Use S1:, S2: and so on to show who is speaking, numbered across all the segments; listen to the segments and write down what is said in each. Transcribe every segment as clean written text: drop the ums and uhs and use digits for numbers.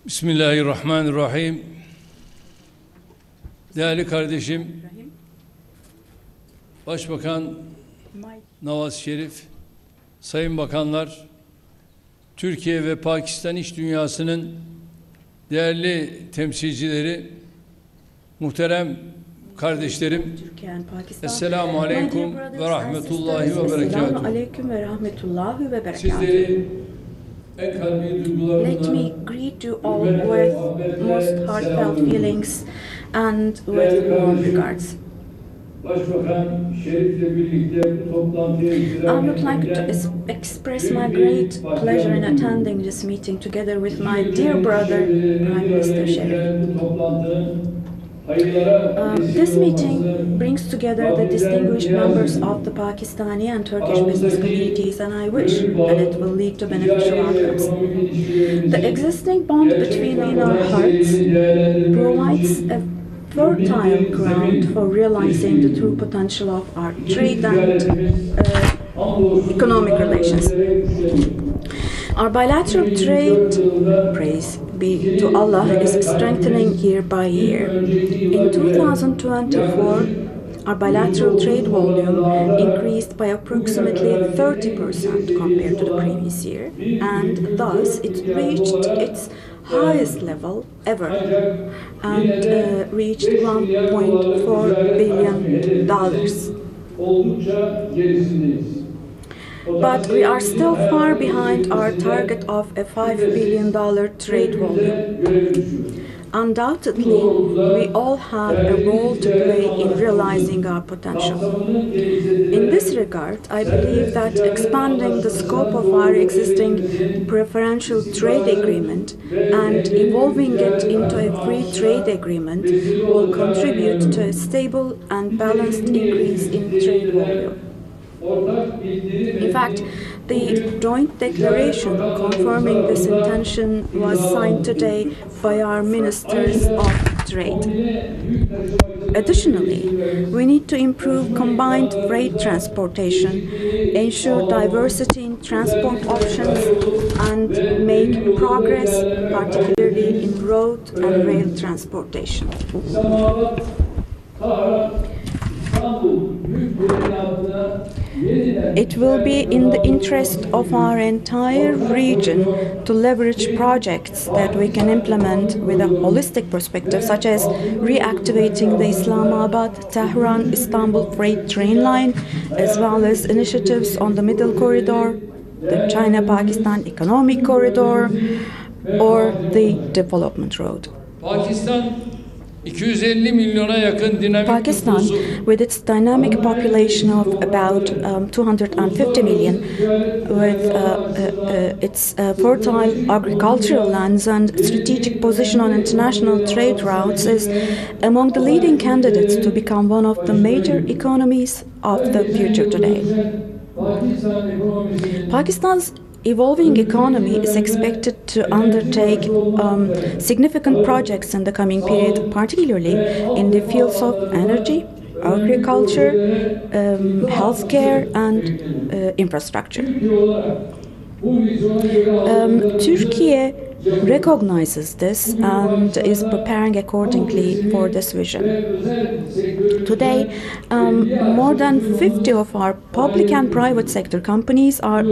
S1: Bismillahirrahmanirrahim. Değerli kardeşim, Başbakan Nawaz Şerif, Sayın Bakanlar, Türkiye ve Pakistan iş dünyasının değerli temsilcileri, muhterem kardeşlerim, Esselamu Aleyküm ve Rahmetullahi ve Berekatuhu. Sizleri en kalbi duygularımla,
S2: let me greet you all with most heartfelt feelings and with warm regards.
S1: Başbakan Şerif'le birlikte bu toplantıya
S2: I would like to express my great pleasure in attending this meeting together with my dear brother, Prime Minister Sharif. This meeting brings together the distinguished members of the Pakistani and Turkish business communities, and I wish that it will lead to beneficial outcomes. The existing bond between our hearts provides a fertile ground for realizing the true potential of our trade and economic relations. Our bilateral trade, praise be to Allah, is strengthening year by year. In 2024, our bilateral trade volume increased by approximately 30% compared to the previous year, and thus it reached its highest level ever and reached $1.4 billion. But we are still far behind our target of a $5 billion trade volume. Undoubtedly, we all have a role to play in realizing our potential. In this regard, I believe that expanding the scope of our existing preferential trade agreement and evolving it into a free trade agreement will contribute to a stable and balanced increase in trade volume. In fact, the joint declaration confirming this intention was signed today by our ministers of trade. Additionally, we need to improve combined freight transportation, ensure diversity in transport options, and make progress, particularly in road and rail transportation. It will be in the interest of our entire region to leverage projects that we can implement with a holistic perspective, such as reactivating the Islamabad-Tehran-Istanbul freight train line, as well as initiatives on the Middle Corridor, the China-Pakistan Economic Corridor, or the Development Road. Pakistan, with its dynamic population of about 250 million, with its fertile agricultural lands and strategic position on international trade routes, is among the leading candidates to become one of the major economies of the future today. Pakistan's evolving economy is expected to undertake significant projects in the coming period, particularly in the fields of energy, agriculture, healthcare, and infrastructure. Turkiye recognizes this and is preparing accordingly for this vision. Today, more than 50 of our public and private sector companies are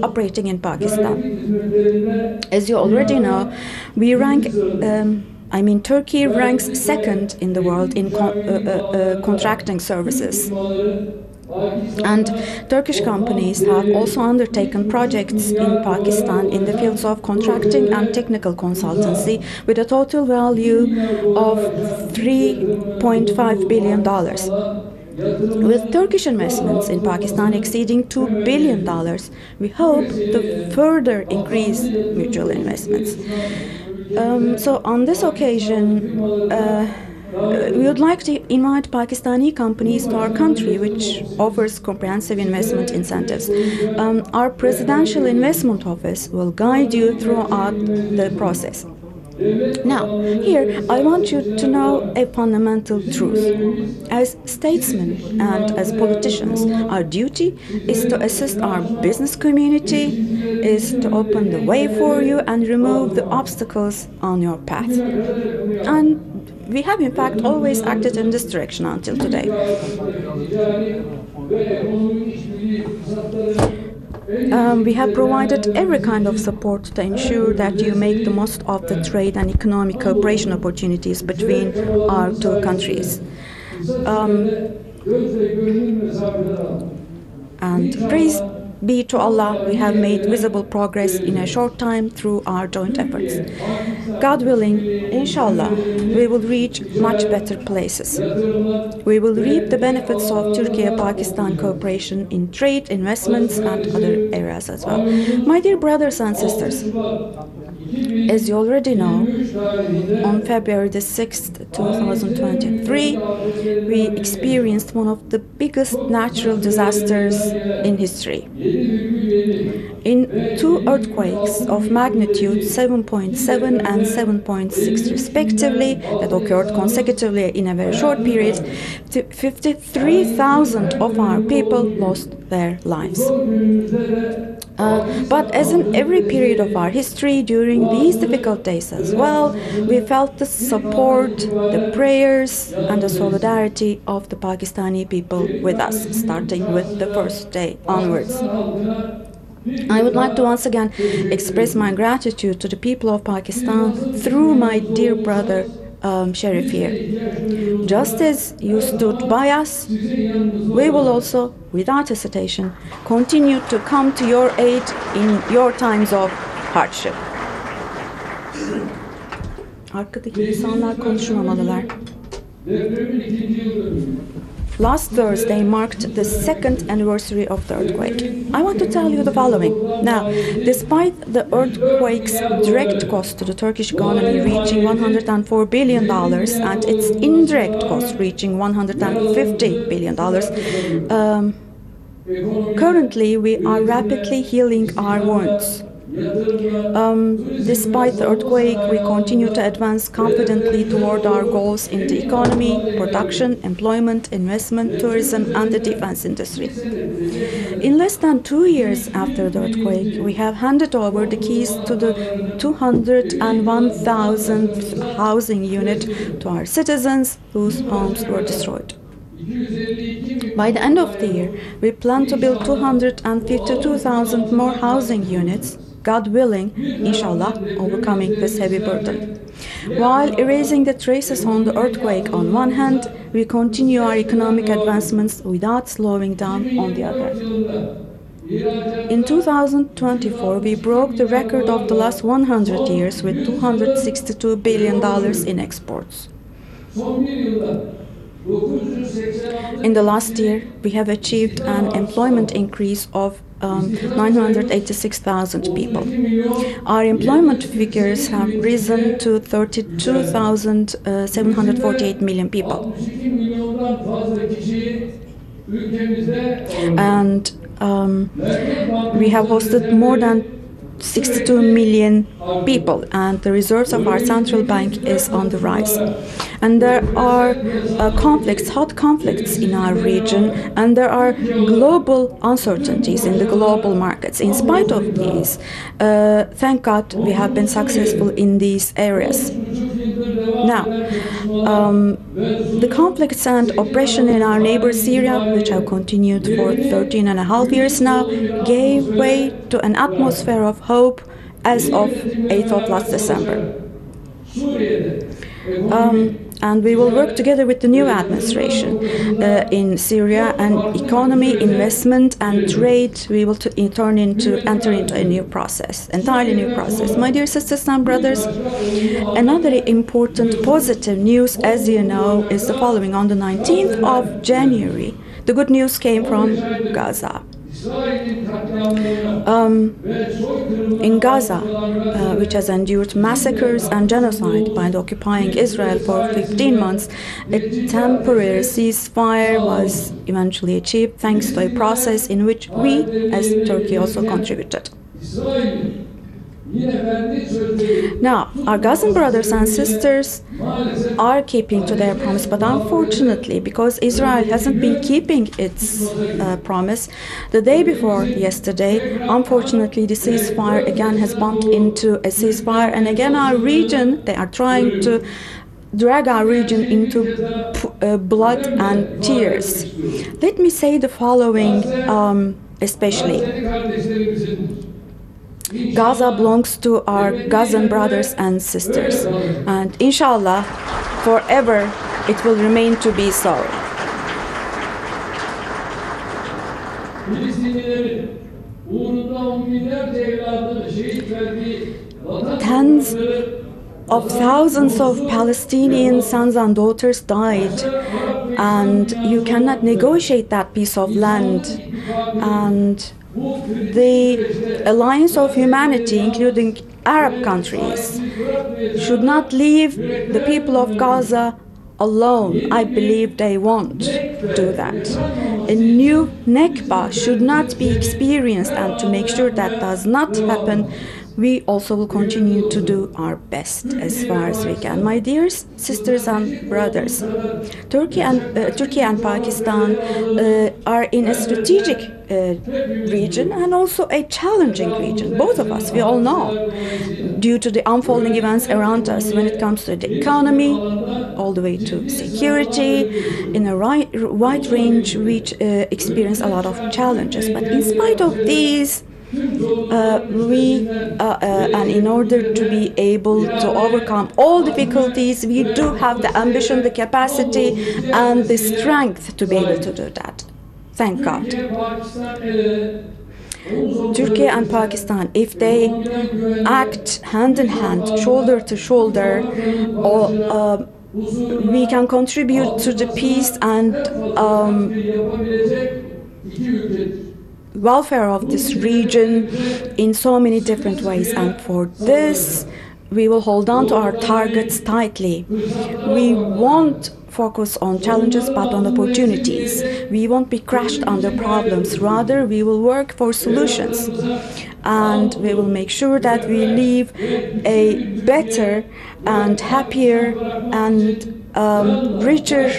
S2: operating in Pakistan. As you already know, we rank Turkey ranks second in the world in contracting services. And Turkish companies have also undertaken projects in Pakistan in the fields of contracting and technical consultancy with a total value of $3.5 billion. With Turkish investments in Pakistan exceeding $2 billion, we hope to further increase mutual investments. So on this occasion, we would like to invite Pakistani companies to our country, which offers comprehensive investment incentives. Our Presidential Investment Office will guide you throughout the process. Now, here I want you to know a fundamental truth. As statesmen and as politicians, our duty is to assist our business community, is to open the way for you and remove the obstacles on your path. And we have in fact always acted in this direction until today. We have provided every kind of support to ensure that you make the most of the trade and economic cooperation opportunities between our two countries. And praise be to Allah, we have made visible progress in a short time through our joint efforts. God willing, inshallah, we will reach much better places. We will reap the benefits of Turkiye-Pakistan cooperation in trade, investments, and other areas as well. My dear brothers and sisters, as you already know, on February the 6th, 2023, we experienced one of the biggest natural disasters in history. In two earthquakes of magnitude 7.7 and 7.6 respectively, that occurred consecutively in a very short period, 53,000 of our people lost their lives. But as in every period of our history, during these difficult days as well, we felt the support, the prayers, and the solidarity of the Pakistani people with us, starting with the first day onwards. I would like to once again express my gratitude to the people of Pakistan through my dear brother Sharif here. Just as you stood by us, we will also, without hesitation, continue to come to your aid in your times of hardship. Arkadaki insanlar konuşmamalılar. Last Thursday marked the second anniversary of the earthquake. I want to tell you the following. Now, despite the earthquake's direct cost to the Turkish economy reaching $104 billion and its indirect cost reaching $150 billion, currently we are rapidly healing our wounds. Despite the earthquake, we continue to advance confidently toward our goals in the economy, production, employment, investment, tourism, and the defense industry. In less than 2 years after the earthquake, we have handed over the keys to the 201,000th housing unit to our citizens whose homes were destroyed. By the end of the year, we plan to build 252,000 more housing units, God willing, inshallah, overcoming this heavy burden. While erasing the traces on the earthquake on one hand, we continue our economic advancements without slowing down on the other. In 2024, we broke the record of the last 100 years with $262 billion in exports. In the last year, we have achieved an employment increase of 986,000 people. Our employment figures have risen to 32,748 million people. And we have hosted more than 62 million people, and the reserves of our central bank is on the rise. And there are hot conflicts in our region, and there are global uncertainties in the global markets. In spite of these, thank God we have been successful in these areas. Now, the conflicts and oppression in our neighbor Syria, which have continued for 13.5 years now, gave way to an atmosphere of hope as of 8th of last December. And we will work together with the new administration in Syria, and economy, investment, and trade. We will enter into a new process, entirely new process. My dear sisters and brothers, another important positive news, as you know, is the following. On the 19th of January, the good news came from Gaza. In Gaza, which has endured massacres and genocide by the occupying Israel for 15 months, a temporary ceasefire was eventually achieved thanks to a process in which we, as Turkey, also contributed. Now, our Gazan brothers and sisters are keeping to their promise, but unfortunately, because Israel hasn't been keeping its promise, the day before yesterday, unfortunately, the ceasefire again has bumped into a ceasefire, and again our region, they are trying to drag our region into blood and tears. Let me say the following, especially. Gaza belongs to our Gazan brothers and sisters, and inshallah, forever it will remain to be so. Tens of thousands of Palestinian sons and daughters died, and you cannot negotiate that piece of land. And the alliance of humanity, including Arab countries, should not leave the people of Gaza alone. I believe they won't do that. A new Nakba should not be experienced, and to make sure that does not happen, we also will continue to do our best as far as we can. My dear sisters and brothers, Turkey and Pakistan are in a strategic region and also a challenging region. Both of us, we all know, due to the unfolding events around us when it comes to the economy, all the way to security, in a wide range, which experience a lot of challenges. But in spite of these, and in order to be able to overcome all difficulties, we do have the ambition, the capacity, and the strength to be able to do that. Thank God. Turkey and Pakistan, if they act hand in hand, shoulder to shoulder, we can contribute to the peace and welfare of this region in so many different ways, and for this we will hold on to our targets tightly. We won't focus on challenges but on opportunities. We won't be crushed under problems, rather we will work for solutions, and we will make sure that we leave a better and happier and richer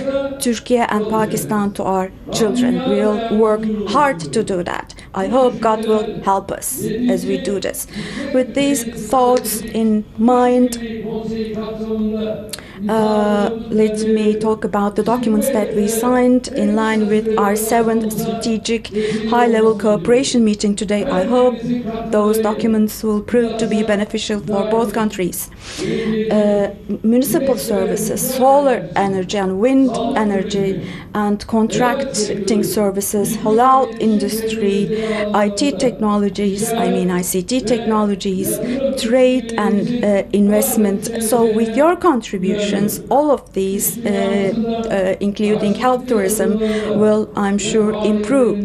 S2: Turkey and Pakistan to our children. We will work hard to do that. I hope God will help us as we do this. With these thoughts in mind, let me talk about the documents that we signed in line with our 7th strategic high-level cooperation meeting today. I hope those documents will prove to be beneficial for both countries. Municipal services, solar energy and wind energy, and contracting services, halal industry, ICT technologies, trade and investment. So with your contributions, all of these, including health tourism, will, I'm sure, improve.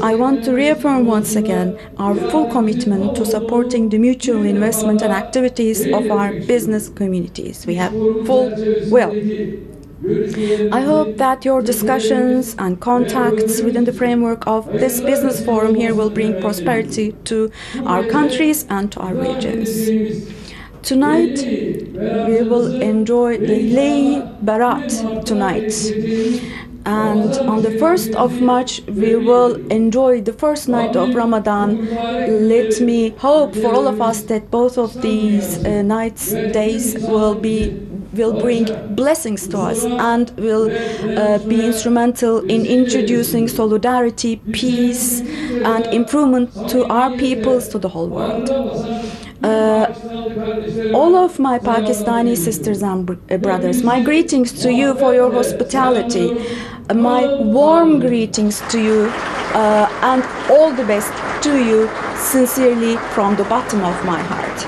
S2: I want to reaffirm once again our full commitment to supporting the mutual investment and activities of our business communities. We have full will. I hope that your discussions and contacts within the framework of this business forum here will bring prosperity to our countries and to our regions. Tonight, we will enjoy the Lay Barat tonight. And on the 1st of March, we will enjoy the first night of Ramadan. Let me hope for all of us that both of these days will bring blessings to us and will be instrumental in introducing solidarity, peace, and improvement to our peoples, to the whole world. All of my Pakistani sisters and brothers, my greetings to you for your hospitality, my warm greetings to you, and all the best to you, sincerely from the bottom of my heart.